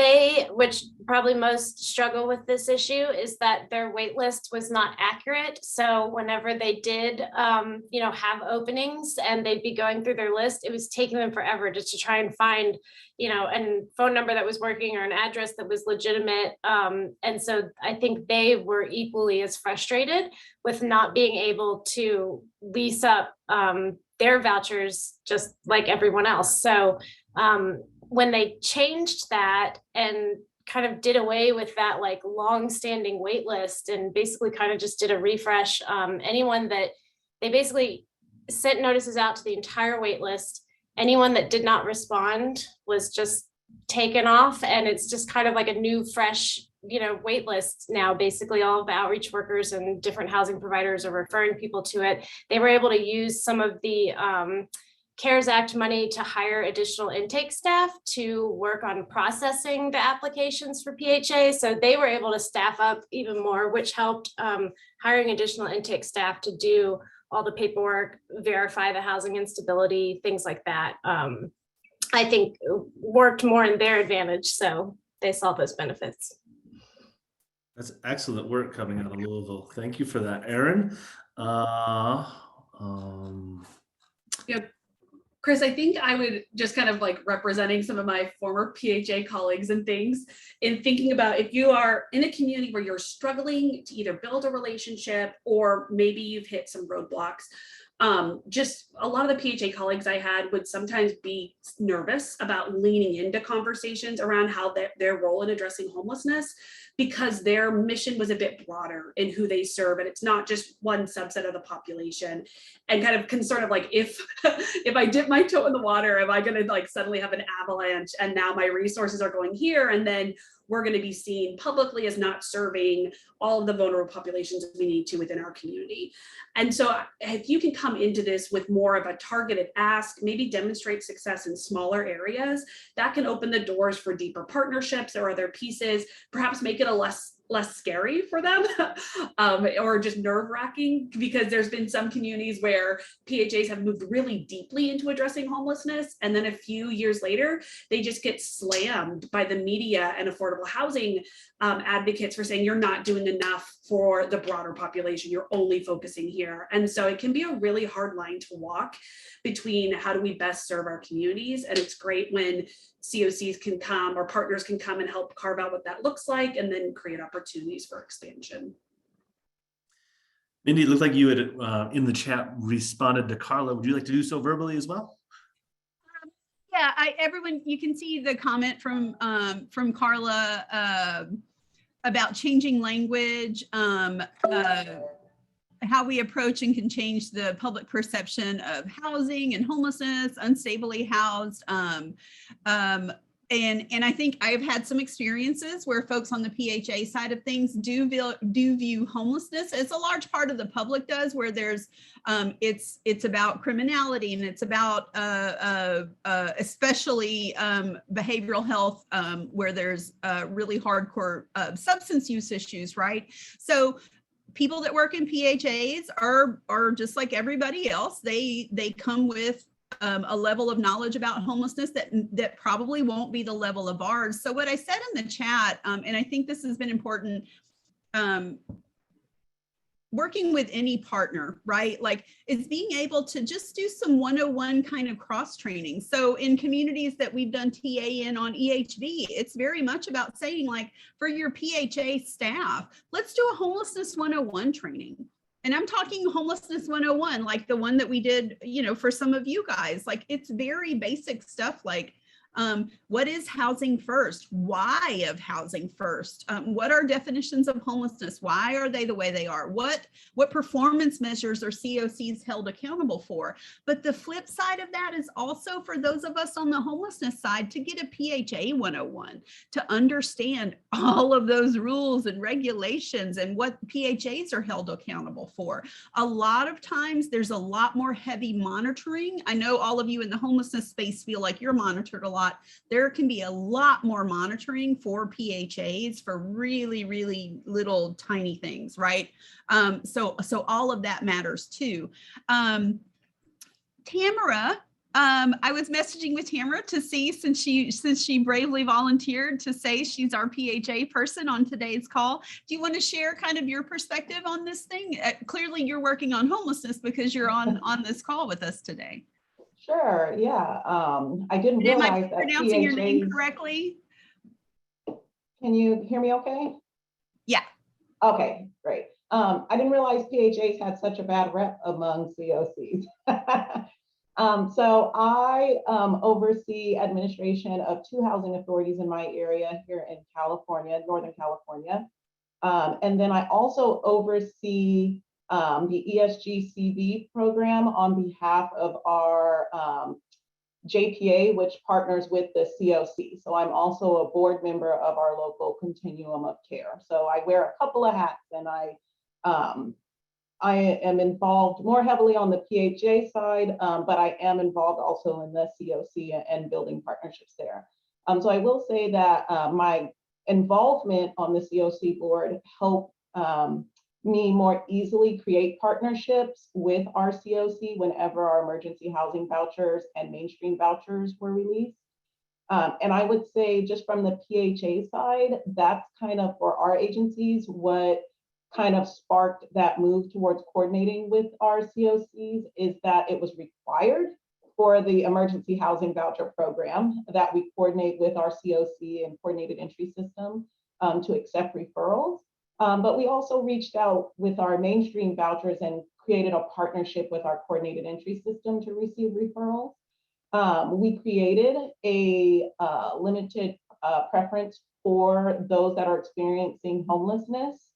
which probably most struggle with this issue, is that their wait list was not accurate. So whenever they did, have openings and they'd be going through their list, it was taking them forever just to try and find, a phone number that was working or an address that was legitimate. And so I think they were equally as frustrated with not being able to lease up their vouchers just like everyone else. So when they changed that and kind of did away with that like long-standing wait list and basically kind of just did a refresh, anyone that they basically sent notices out to the entire wait list, anyone that did not respond was just taken off, and it's just kind of like a new fresh wait list now. Basically all of the outreach workers and different housing providers are referring people to it. They were able to use some of the CARES Act money to hire additional intake staff to work on processing the applications for PHA. So they were able to staff up even more, which helped hiring additional intake staff to do all the paperwork, verify the housing instability, things like that. I think worked more in their advantage. So they saw those benefits. That's excellent work coming out of Louisville. Thank you for that, Erin. Chris, I think I would just kind of like representing some of my former PHA colleagues and things in thinking about if you are in a community where you're struggling to either build a relationship or maybe you've hit some roadblocks. Just a lot of the PHA colleagues I had would sometimes be nervous about leaning into conversations around how their role in addressing homelessness, because their mission was a bit broader in who they serve, and it's not just one subset of the population, and kind of concern of like, if I dip my toe in the water, am I going to like suddenly have an avalanche and now my resources are going here, and then we're going to be seen publicly as not serving all of the vulnerable populations we need to within our community. And so if you can come into this with more of a targeted ask, maybe demonstrate success in smaller areas, that can open the doors for deeper partnerships or other pieces, perhaps make it a less scary for them or just nerve-wracking, because there's been some communities where PHAs have moved really deeply into addressing homelessness, and then a few years later they just get slammed by the media and affordable housing advocates for saying you're not doing enough for the broader population, you're only focusing here. And so it can be a really hard line to walk between how do we best serve our communities, and it's great when COCs can come or partners can come and help carve out what that looks like and then create opportunities for expansion. Mindy, it looked like you had in the chat responded to Carla. Would you like to do so verbally as well? Yeah, everyone, you can see the comment from Carla about changing language, how we approach and can change the public perception of housing and homelessness, unstably housed. And I think I've had some experiences where folks on the PHA side of things do view homelessness as a large part of the public does, where there's it's about criminality, and it's about especially behavioral health, where there's really hardcore substance use issues, right? So people that work in PHAs are just like everybody else. They come with a level of knowledge about homelessness that probably won't be the level of ours. So what I said in the chat, and I think this has been important, working with any partner, right? Like it's being able to just do some 101 kind of cross training. So in communities that we've done TA in on EHV, it's very much about saying like for your PHA staff, let's do a homelessness 101 training. And I'm talking homelessness 101, like the one that we did, you know, for some of you guys, like it's very basic stuff like what is housing first? Why of housing first? What are definitions of homelessness? Why are they the way they are? What performance measures are COCs held accountable for? But the flip side of that is also for those of us on the homelessness side to get a PHA 101, to understand all of those rules and regulations and what PHAs are held accountable for. A lot of times there's a lot more heavy monitoring. I know all of you in the homelessness space feel like you're monitored a lot. There can be a lot more monitoring for PHAs for really, really little tiny things, right? So all of that matters too. Tamara, I was messaging with Tamara to see since she bravely volunteered to say she's our PHA person on today's call. Do you want to share kind of your perspective on this thing? Clearly you're working on homelessness because you're on this call with us today. Sure, yeah. I didn't realize Am I that pronouncing your name PHAs. correctly? Can you hear me okay? Yeah. Okay, great. I didn't realize PHAs had such a bad rep among COCs. So I oversee administration of 2 housing authorities in my area here in California, Northern California. And then I also oversee the ESG-CV program on behalf of our JPA, which partners with the COC. So I'm also a board member of our local continuum of care. So I wear a couple of hats, and I am involved more heavily on the PHA side, but I am involved also in the COC and building partnerships there. So I will say that my involvement on the COC board helped me more easily create partnerships with our COC whenever our emergency housing vouchers and mainstream vouchers were released. And I would say just from the PHA side, that's kind of for our agencies what kind of sparked that move towards coordinating with our COCs is that it was required for the emergency housing voucher program that we coordinate with our COC and coordinated entry system to accept referrals. But we also reached out with our mainstream vouchers and created a partnership with our coordinated entry system to receive referrals. We created a limited preference for those that are experiencing homelessness.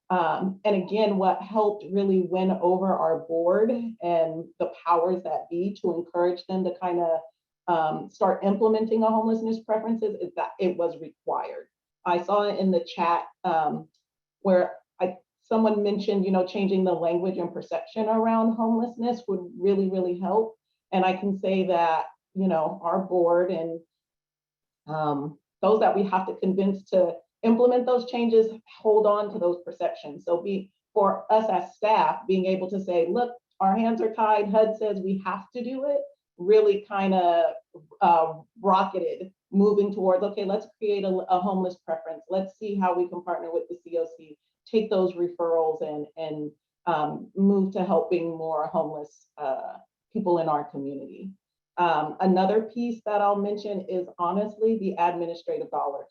And again, what helped really win over our board and the powers that be to encourage them to kind of start implementing a homelessness preferences is that it was required. I saw it in the chat where someone mentioned, changing the language and perception around homelessness would really, really help. And I can say that, our board and those that we have to convince to implement those changes, hold on to those perceptions. So for us as staff, being able to say, look, our hands are tied, HUD says we have to do it, really kind of rocketed moving towards, okay, let's create a homeless preference. Let's see how we can partner with the COC, take those referrals and move to helping more homeless people in our community. Another piece that I'll mention is honestly the administrative dollars.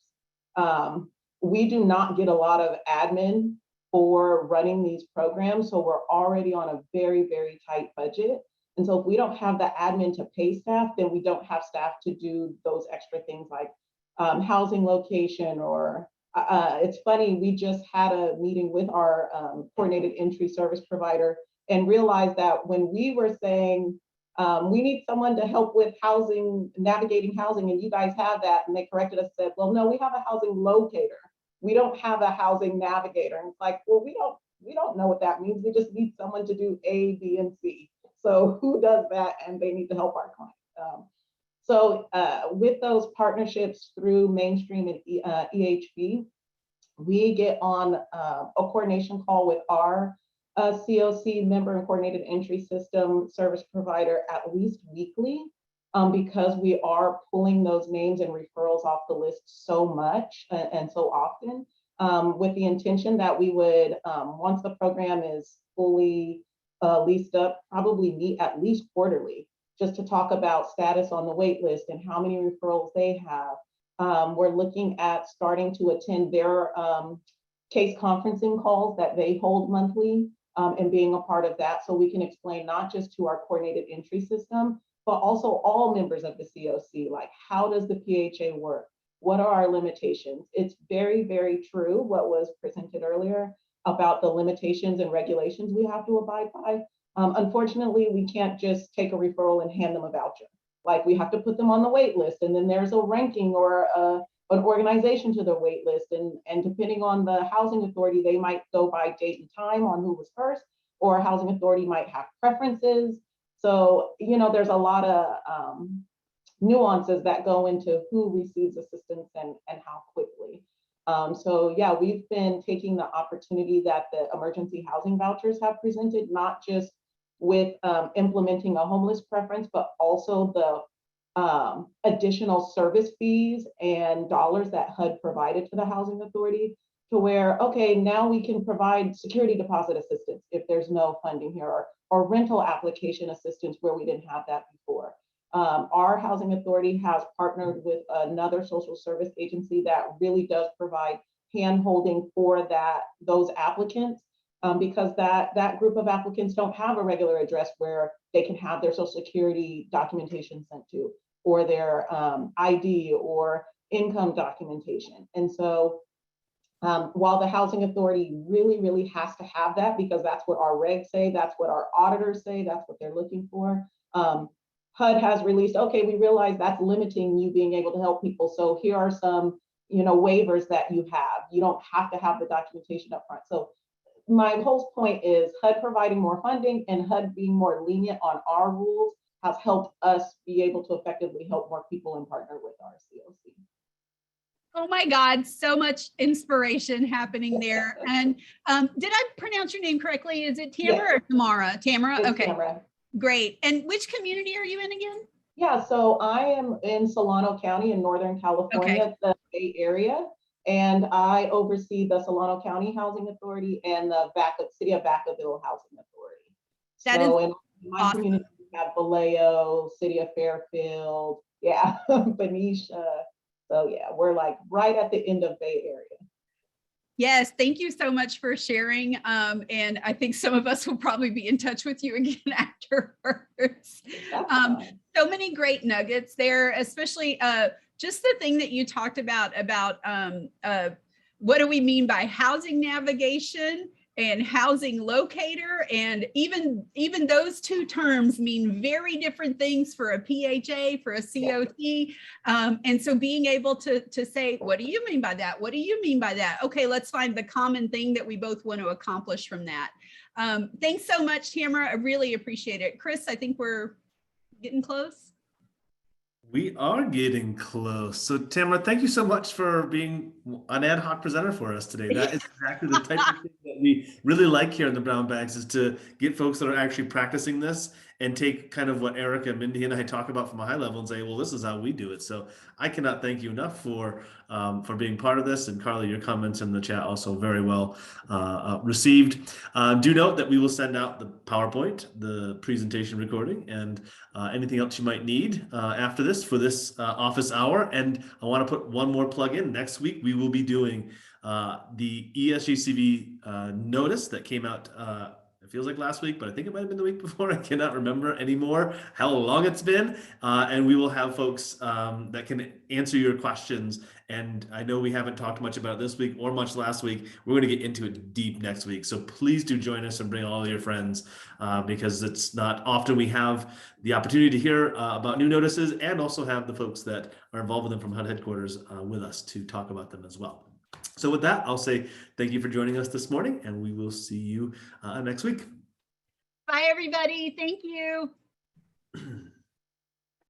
We do not get a lot of admin for running these programs, so we're already on a very, very tight budget. And so if we don't have the admin to pay staff, then we don't have staff to do those extra things like housing location or it's funny, we just had a meeting with our coordinated entry service provider and realized that when we were saying, we need someone to help with housing, navigating housing, and you guys have that, and they corrected us, said, well, no, we have a housing locator. We don't have a housing navigator. And it's like, well, we don't know what that means. We just need someone to do A, B, and C. So who does that? And they need to help our clients. So with those partnerships through mainstream and EHB, we get on a coordination call with our COC member and coordinated entry system service provider at least weekly because we are pulling those names and referrals off the list so much and so often with the intention that we would, once the program is fully leased up, probably meet at least quarterly, just to talk about status on the wait list and how many referrals they have. We're looking at starting to attend their case conferencing calls that they hold monthly, and being a part of that, so we can explain not just to our coordinated entry system, but also all members of the COC, like how does the PHA work? What are our limitations? It's very, very true what was presented earlier about the limitations and regulations we have to abide by. Unfortunately, we can't just take a referral and hand them a voucher. Like, we have to put them on the wait list, and then there's a ranking or an organization to the wait list. And depending on the housing authority, they might go by date and time on who was first, or a housing authority might have preferences. So, you know, there's a lot of nuances that go into who receives assistance and how quickly. So yeah, we've been taking the opportunity that the emergency housing vouchers have presented, not just with implementing a homeless preference, but also the additional service fees and dollars that HUD provided to the housing authority, to where, okay, now we can provide security deposit assistance if there's no funding here, or rental application assistance where we didn't have that before. Our housing authority has partnered with another social service agency that really does provide hand-holding for those applicants, because that group of applicants don't have a regular address where they can have their social security documentation sent to, or their ID or income documentation. And so while the housing authority really, really has to have that, because that's what our regs say, that's what our auditors say, that's what they're looking for, HUD has released, okay, we realize that's limiting you being able to help people. So here are some, you know, waivers that you have. You don't have to have the documentation up front. So my whole point is HUD providing more funding and HUD being more lenient on our rules has helped us be able to effectively help more people and partner with our COC. Oh my God, so much inspiration happening there. And did I pronounce your name correctly? Is it Tamara Yes. or Tamara? Tamara, It's okay, Tamara. great. And which community are you in again? Yeah, so I am in Solano County in Northern California, the Bay Area, and I oversee the Solano County Housing Authority and the City of Vacaville Housing Authority. That So is in my awesome. community, we have Vallejo, City of Fairfield, yeah, Benicia. So yeah, we're like right at the end of Bay Area. Yes, thank you so much for sharing. And I think some of us will probably be in touch with you again afterwards. So many great nuggets there, especially just the thing that you talked about what do we mean by housing navigation and housing locator, and even those two terms mean very different things for a PHA, for a COC. And so being able to say, what do you mean by that? What do you mean by that? Okay, let's find the common thing that we both want to accomplish from that. Thanks so much, Tamara. I really appreciate it. Chris, I think we're getting close. We are getting close. So Tamara, thank you so much for being an ad hoc presenter for us today. That is exactly the type of thing that we really like here in the Brown Bags, is to get folks that are actually practicing this and take kind of what Erica, Mindy, and I talk about from a high level and say, well, this is how we do it. So I cannot thank you enough for being part of this. And Carly, your comments in the chat also very well received. Do note that we will send out the PowerPoint, the presentation recording, and anything else you might need after this for this office hour. And I want to put one more plug in. Next week, we will be doing the ESGCV notice that came out it feels like last week, but I think it might have been the week before. I cannot remember anymore how long it's been. And we will have folks that can answer your questions. And I know we haven't talked much about it this week or much last week. We're going to get into it deep next week. So please do join us and bring all of your friends because it's not often we have the opportunity to hear about new notices and also have the folks that are involved with them from HUD headquarters with us to talk about them as well. So with that, I'll say thank you for joining us this morning, and we will see you next week. Bye, everybody. Thank you.